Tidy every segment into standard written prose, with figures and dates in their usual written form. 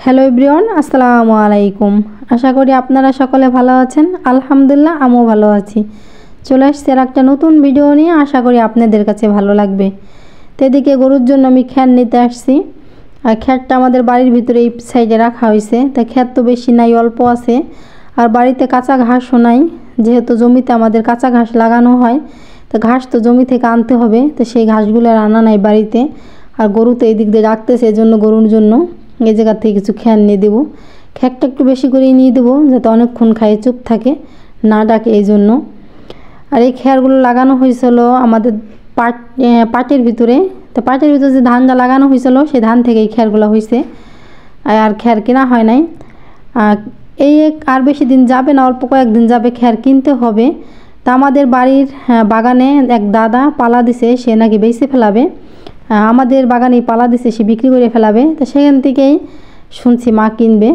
Hello everyone, আসসালামু আলাইকুম। আশা করি আপনারা সকলে ভালো আছেন। আলহামদুলিল্লাহ, আমিও ভালো আছি। চলে আসছি আর একটা নতুন ভিডিও নিয়ে। আশা করি আপনাদের কাছে ভালো লাগবে। তো এদিকে গরুর জন্য আমি খ্যার নিতে আসছি। আর খ্যারটা আমাদের বাড়ির ভিতরে এই সাইডে রাখা হয়েছে। তাই খ্যার তো বেশি নাই, অল্প আছে। আর বাড়িতে কাঁচা ঘাসও নাই, যেহেতু জমিতে আমাদের কাঁচা ঘাস লাগানো হয়। তো ঘাস তো জমি থেকে আনতে হবে, তো সেই ঘাসগুলো আর আনা নাই বাড়িতে। আর গরু তো এই দিক দিয়ে রাখতেছে, এই জন্য গরুর জন্য এই জায়গা থেকে কিছু খ্যার নিয়ে দেবো। খ্যারটা একটু বেশি করেই নিয়ে দেবো, যাতে অনেকক্ষণ খায় চুপ থাকে, না ডাকে, এই জন্য। আর এই খ্যারগুলো লাগানো হয়েছিল আমাদের পাটের ভিতরে। তো পাটের ভিতরে যে ধানটা লাগানো হয়েছিল, সেই ধান থেকে এই খ্যারগুলো হয়েছে। আর খ্যার কেনা হয় নাই। এই আর বেশি দিন যাবে না, অল্প কয়েকদিন যাবে, খ্যার কিনতে হবে। তা আমাদের বাড়ির বাগানে এক দাদা পালা দিছে, সে নাকি বেঁচে ফেলাবে। আমাদের বাগানে পালা দিছে, সে বিক্রি করে ফেলাবে। তো সেখান থেকেই শুনছি মা কিনবে।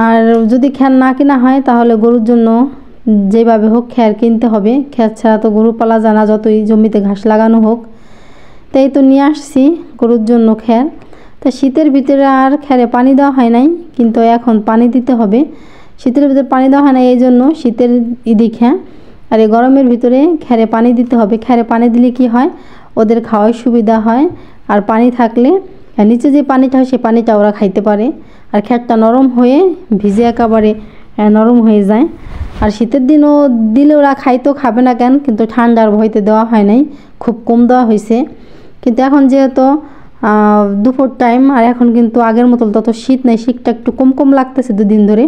আর যদি খ্যার না কেনা হয়, তাহলে গরুর জন্য যেভাবে হোক খ্যার কিনতে হবে। খ্যার ছাড়া তো গরু পালা যায় না, যতই জমিতে ঘাস লাগানো হোক। তাই তো নিয়ে আসছি গরুর জন্য খ্যার। তা শীতের ভিতরে আর খ্যারে পানি দেওয়া হয় নাই, কিন্তু এখন পানি দিতে হবে। শীতের ভিতরে পানি দেওয়া হয় না, এই জন্য শীতের দিকে। আর এই গরমের ভিতরে খ্যারে পানি দিতে হবে। খ্যারে পানি দিলে কি হয়, ওদের খাওয়ার সুবিধা হয়। আর পানি থাকলে নিচে যে পানিটা হয়, সেই পানিটা ওরা খাইতে পারে। আর খ্যারটা নরম হয়ে ভিজে একেবারে নরম হয়ে যায়। আর শীতের দিনও দিলে ওরা খাইতেও খাবে না কেন, কিন্তু ঠান্ডার ভয়তে দেওয়া হয় নাই, খুব কম দেওয়া হয়েছে। কিন্তু এখন যেহেতু দুপুর টাইম, আর এখন কিন্তু আগের মতো তত শীত নেই, শীতটা একটু কম কম লাগতেছে দুদিন ধরে।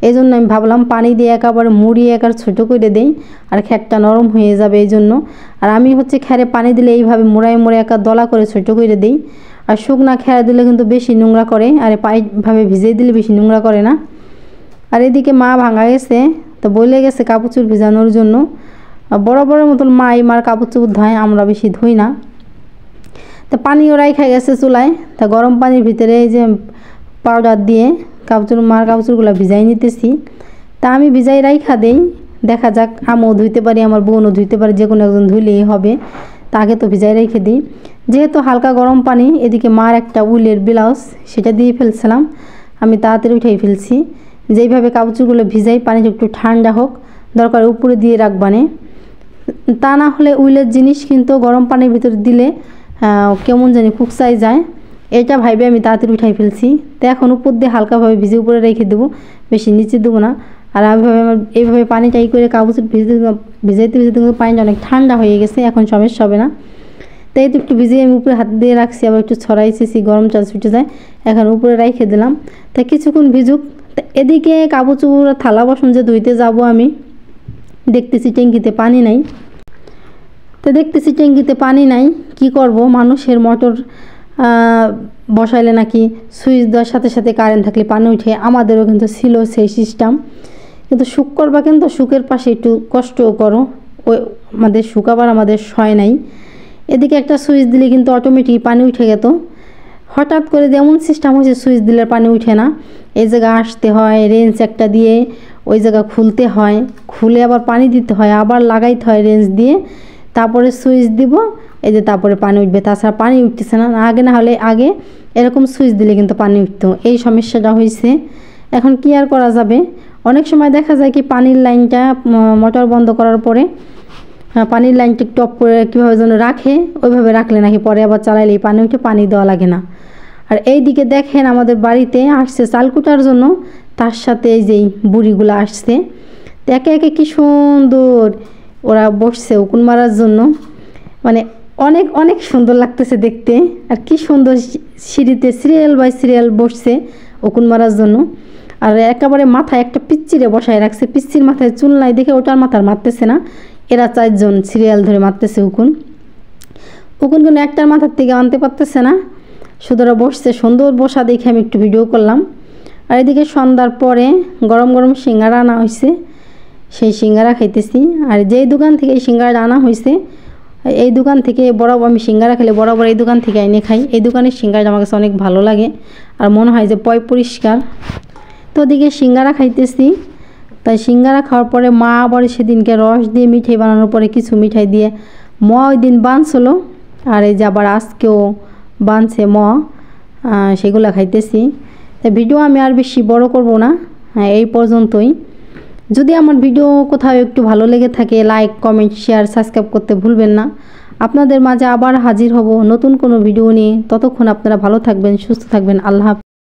এই জন্য আমি ভাবলাম পানি দিয়ে একেবারে মুড়িয়ে একেবারে ছোটো করে দেই, আর খ্যারটা নরম হয়ে যাবে এই জন্য। আর আমি হচ্ছে খ্যারে পানি দিলে এইভাবে মোড়ায় মোড়ে একা দলা করে ছোটো করে দিই। আর শুকনা খ্যার দিলে কিন্তু বেশি নোংরা করে, আর পাইভাবে ভিজিয়ে দিলে বেশি নোংরা করে না। আর এদিকে মা ভাঙা গেছে, তো বলে গেছে কাপড় চোপড় ভিজানোর জন্য। বড় বড় মতন মার কাপড় চোপড় ধোয়, আমরা বেশি ধুই না। তা পানি ওরাই খাই গেছে চুলায়। তা গরম পানির ভিতরে এই যে পাউডার দিয়ে মার কাপড়গুলো ভিজাই নিতেছি। তা আমি ভিজাই রাইখা দেই, দেখা যাক আমিও ধুইতে পারি, আমার বোনও ধুইতে পারে, যে কোনো একজন ধুইলেই হবে। তাকে তো ভিজাই রেখে দিই। যেহেতু হালকা গরম পানি, এদিকে মার একটা উলের ব্লাউজ, সেটা দিয়ে ফেলছিলাম। আমি তাড়াতাড়ি উঠেই ফেলছি। যেইভাবে কাপড়গুলো ভিজাই, পানিটা একটু ঠান্ডা হোক, দরকার উপরে দিয়ে রাখবানে। তা না হলে উলের জিনিস কিন্তু গরম পানির ভিতরে দিলে কেমন জানি কুকসাই যায়। এটা ভাইবে আমি তাড়াতাড়ি উঠাই ফেলছি। তো এখন উপর দিয়ে হালকাভাবে ভিজে উপরে রেখে দেবো, বেশি নিচে দেবো না। আর এইভাবে এইভাবে পানিটা করে কাগজ ভিজাইতে কিন্তু পানিটা অনেক ঠান্ডা হয়ে গেছে, এখন সমস্যা হবে না। তাই তো একটু ভিজিয়ে আমি উপরে হাত দিয়ে রাখছি, আবার একটু ছড়াইছি, গরম চাল ছুটে যায়। এখন উপরে রেখে দিলাম। তাই কিছুক্ষণ ভিজুক। তা এদিকে কাপড় চোপড় থালা বাসন যে ধুইতে যাব, আমি দেখতেছি ট্যাঙ্কিতে পানি নাই। তো দেখতেছি ট্যাঙ্কিতে পানি নাই, কি করব? মানুষের মোটর বসাইলে নাকি সুইচ দেওয়ার সাথে সাথে কারেন্ট থাকলে পানি উঠে, আমাদেরও কিন্তু ছিল সেই সিস্টেম। কিন্তু শুক করবা, কিন্তু শুকের পাশে একটু কষ্টও করো, ওই আমাদের শুক আবার আমাদের সয় নাই। এদিকে একটা সুইচ দিলে কিন্তু অটোমেটিক পানি উঠে যেত। হঠাৎ করে যেমন সিস্টেম হয়েছে, সুইচ দিলে পানি উঠে না। এই জায়গা আসতে হয়, রেঞ্জ একটা দিয়ে ওই জায়গা খুলতে হয়, খুলে আবার পানি দিতে হয়, আবার লাগাইতে হয় রেঞ্জ দিয়ে, তারপরে সুইচ দিব, এই যে তারপরে পানি উঠবে। তাছাড়া পানি উঠতেছে না। আগে না হলে আগে এরকম সুইচ দিলে কিন্তু পানি উঠতো, এই সমস্যাটা হয়েছে। এখন কি আর করা যাবে? অনেক সময় দেখা যায় কি, পানির লাইনটা মোটর বন্ধ করার পরে পানির লাইনটা টপ করে কীভাবে যেন রাখে, ওইভাবে রাখলে নাকি পরে আবার চালাইলেই পানি উঠে, পানি দেওয়া লাগে না। আর এই দিকে দেখেন আমাদের বাড়িতে আসছে চাল কুটার জন্য, তার সাথে এই যেই বুড়িগুলো আসছে। তো একে একে কী সুন্দর ওরা বসছে উকুন মারার জন্য, মানে অনেক অনেক সুন্দর লাগতেছে দেখতে। আর কি সুন্দর সিঁড়িতে সিরিয়াল বাই সিরিয়াল বসছে উকুন মারার জন্য। আর একেবারে মাথায় একটা পিচ্চিরে বসায় রাখছে, পিচ্চির মাথায় চুল নাই দেখে ওটার মাথার মারতেছে না, এরা 4 জন সিরিয়াল ধরে মারতেছে উকুন। উকুনগুলো একটার মাথার থেকে আনতে পারতেছে না, শুধু ওরা বসছে। সুন্দর বসা দেখে আমি একটু ভিডিও করলাম। আর এদিকে সন্ধ্যার পরে গরম গরম সিঙ্গারা আনা হয়েছে, সেই সিঙ্গারা খাইতেছি। আর যেই দোকান থেকে এই সিঙ্গারা আনা হয়েছে, এই দোকান থেকে বরাবর আমি সিঙ্গারা খেলে বরাবর এই দোকান থেকে এনে খাই। এই দোকানের সিঙ্গারা আমার কাছে অনেক ভালো লাগে, আর মনে হয় যে পরিষ্কার। তো ওদিকে সিঙ্গারা খাইতেছি। তাই সিঙ্গারা খাওয়ার পরে মা আবার সেদিনকে রস দিয়ে মিঠাই বানানোর পরে কিছু মিঠাই দিয়ে ওই দিন বানছিল। আর এই যে আবার আজকেও বানছে সেগুলো খাইতেছি। তো ভিডিও আমি আর বেশি বড় করব না, এই পর্যন্তই। যদি আমার ভিডিও কোথাও একটু ভালো লেগে থাকে, লাইক কমেন্ট শেয়ার সাবস্ক্রাইব করতে ভুলবেন না। আপনাদের মাঝে আবার হাজির হব নতুন কোনো ভিডিও নিয়ে। ততক্ষণ আপনারা ভালো থাকবেন, সুস্থ থাকবেন। আল্লাহ হাফেজ।